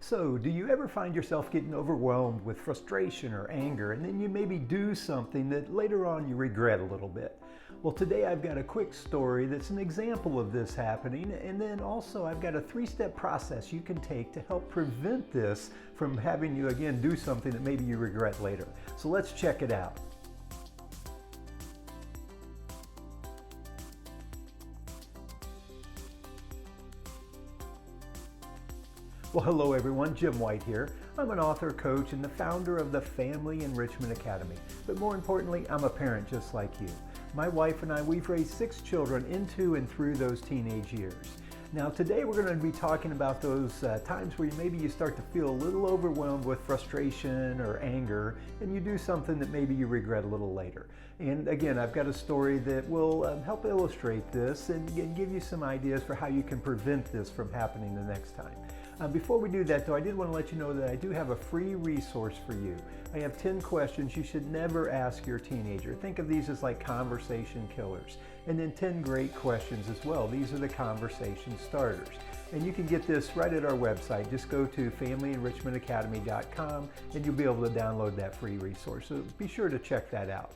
So, do you ever find yourself getting overwhelmed with frustration or anger, and then you maybe do something that later on you regret a little bit? Well, today I've got a quick story that's an example of this happening, and then also I've got a 3-step process you can take to help prevent this from having you again do something that maybe you regret later. So let's check it out. Well, hello everyone, Jim White here. I'm an author, coach, and the founder of the Family Enrichment Academy. But more importantly, I'm a parent just like you. My wife and I, we've raised 6 children into and through those teenage years. Now today we're going to be talking about those times where maybe you start to feel a little overwhelmed with frustration or anger, and you do something that maybe you regret a little later. And again, I've got a story that will help illustrate this and give you some ideas for how you can prevent this from happening the next time. Before we do that though, I did want to let you know that I do have a free resource for you. I have 10 questions you should never ask your teenager. Think of these as like conversation killers. And then 10 great questions as well. These are the conversation starters. And you can get this right at our website. Just go to familyenrichmentacademy.com and you'll be able to download that free resource. So be sure to check that out.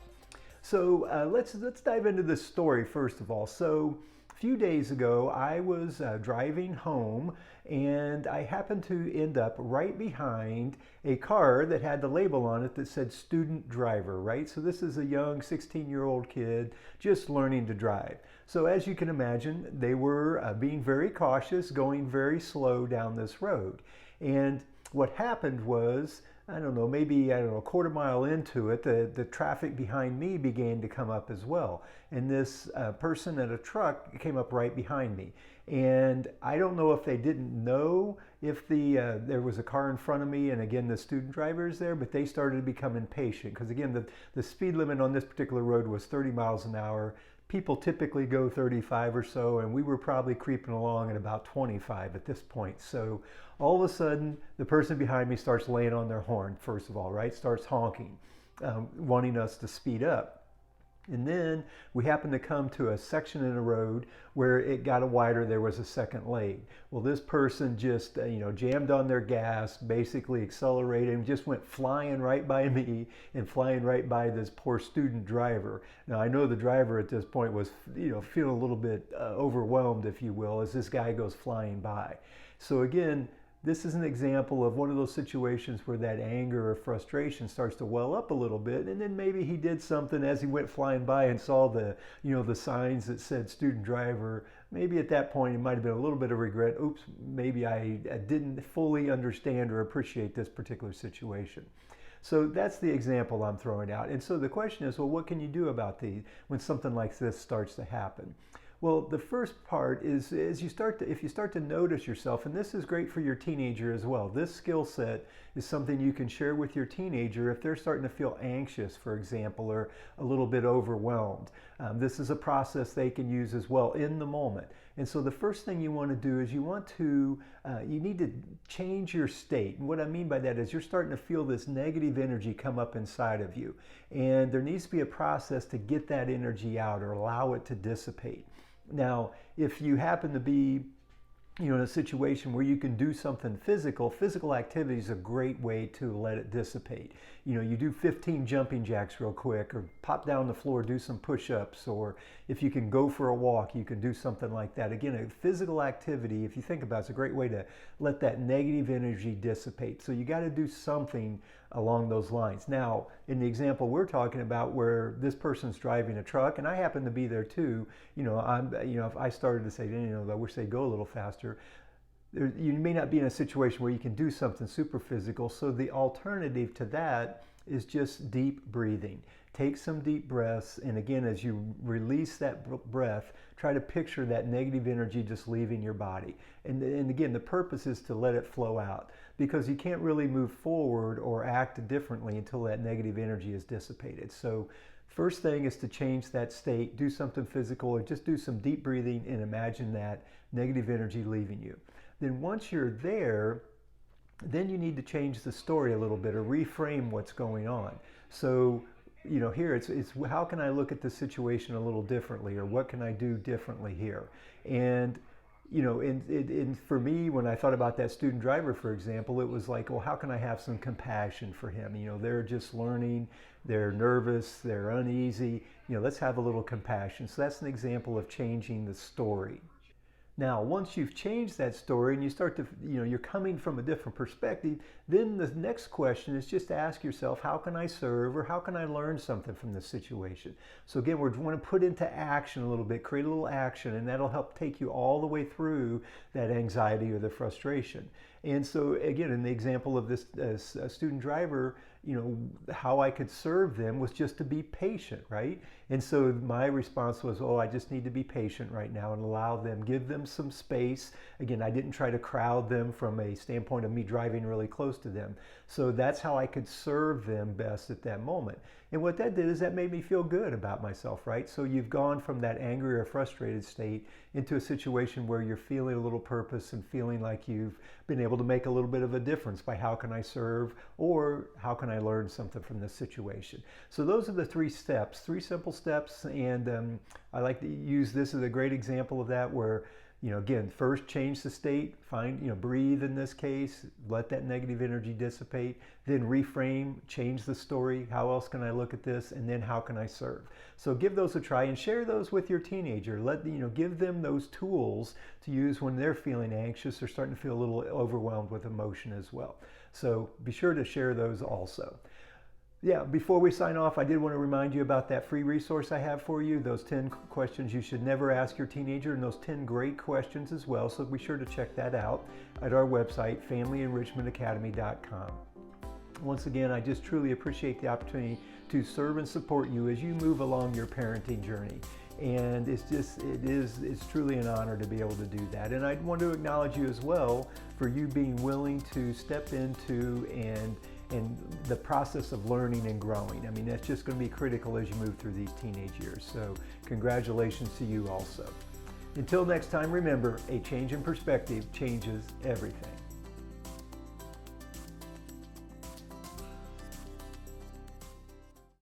So let's dive into this story first of all. So a few days ago, I was driving home and I happened to end up right behind a car that had the label on it that said student driver, right? So this is a young 16-year-old kid just learning to drive. So as you can imagine, they were being very cautious, going very slow down this road. And what happened was, maybe a quarter mile into it, the traffic behind me began to come up as well. And this person in a truck came up right behind me. And I don't know if they didn't know if there was a car in front of me, and again, the student driver is there, but they started to become impatient. Because again, the speed limit on this particular road was 30 miles an hour. People typically go 35 or so, and we were probably creeping along at about 25 at this point. So all of a sudden, the person behind me starts laying on their horn, first of all, right? Starts honking, wanting us to speed up. And then we happened to come to a section in the road where it got wider, there was a second lane. Well, this person just jammed on their gas, basically accelerated, and just went flying right by me and flying right by this poor student driver. Now I know the driver at this point was feeling a little bit overwhelmed, if you will, as this guy goes flying by. So again, this is an example of one of those situations where that anger or frustration starts to well up a little bit, and then maybe he did something as he went flying by and saw the signs that said student driver. Maybe at that point it might have been a little bit of regret. Oops, maybe I didn't fully understand or appreciate this particular situation. So that's the example I'm throwing out. And so the question is, well, what can you do about when something like this starts to happen? Well, the first part is if you start to notice yourself, and this is great for your teenager as well. This skill set is something you can share with your teenager if they're starting to feel anxious, for example, or a little bit overwhelmed. This is a process they can use as well in the moment. And so the first thing you want to do is you need to change your state. And what I mean by that is you're starting to feel this negative energy come up inside of you. And there needs to be a process to get that energy out or allow it to dissipate. Now, if you happen to be in a situation where you can do something physical activity is a great way to let it dissipate. You do 15 jumping jacks real quick, or pop down the floor, do some push-ups, or if you can go for a walk, you can do something like that. Again, a physical activity, if you think about it, it's a great way to let that negative energy dissipate. So you got to do something along those lines. Now, in the example we're talking about where this person's driving a truck, and I happen to be there too, if I started to say, I wish they'd go a little faster, you may not be in a situation where you can do something super physical. So the alternative to that is just deep breathing. Take some deep breaths, and again, as you release that breath, try to picture that negative energy just leaving your body. And again, the purpose is to let it flow out, because you can't really move forward or act differently until that negative energy is dissipated. So first thing is to change that state, do something physical, or just do some deep breathing and imagine that negative energy leaving you. Then once you're there, then you need to change the story a little bit or reframe what's going on. So here it's how can I look at the situation a little differently, or what can I do differently here? And And for me, when I thought about that student driver, for example, it was like, well, how can I have some compassion for him? They're just learning, they're nervous, they're uneasy. Let's have a little compassion. So that's an example of changing the story. Now, once you've changed that story and you start to, you're coming from a different perspective, then the next question is just to ask yourself, how can I serve or how can I learn something from this situation? So again, we want to put into action a little bit, create a little action, and that'll help take you all the way through that anxiety or the frustration. And so again, in the example of this student driver, how I could serve them was just to be patient, right? And so my response was, oh, I just need to be patient right now and allow them, give them some space. Again, I didn't try to crowd them from a standpoint of me driving really close to them. So that's how I could serve them best at that moment. And what that did is that made me feel good about myself, right? So you've gone from that angry or frustrated state into a situation where you're feeling a little purpose and feeling like you've been able to make a little bit of a difference by how can I serve or how can I learn something from this situation. So those are the 3 steps, 3 simple steps. And I like to use this as a great example of that where, again, first change the state, breathe in this case, let that negative energy dissipate, then reframe, change the story, how else can I look at this, and then how can I serve? So give those a try and share those with your teenager. Give them those tools to use when they're feeling anxious or starting to feel a little overwhelmed with emotion as well. So be sure to share those also. Yeah, before we sign off, I did want to remind you about that free resource I have for you, those 10 questions you should never ask your teenager, and those 10 great questions as well. So be sure to check that out at our website, FamilyEnrichmentAcademy.com. Once again, I just truly appreciate the opportunity to serve and support you as you move along your parenting journey. And it's truly an honor to be able to do that. And I want to acknowledge you as well for you being willing to step into and the process of learning and growing. I mean, that's just going to be critical as you move through these teenage years. So congratulations to you also. Until next time, remember, a change in perspective changes everything.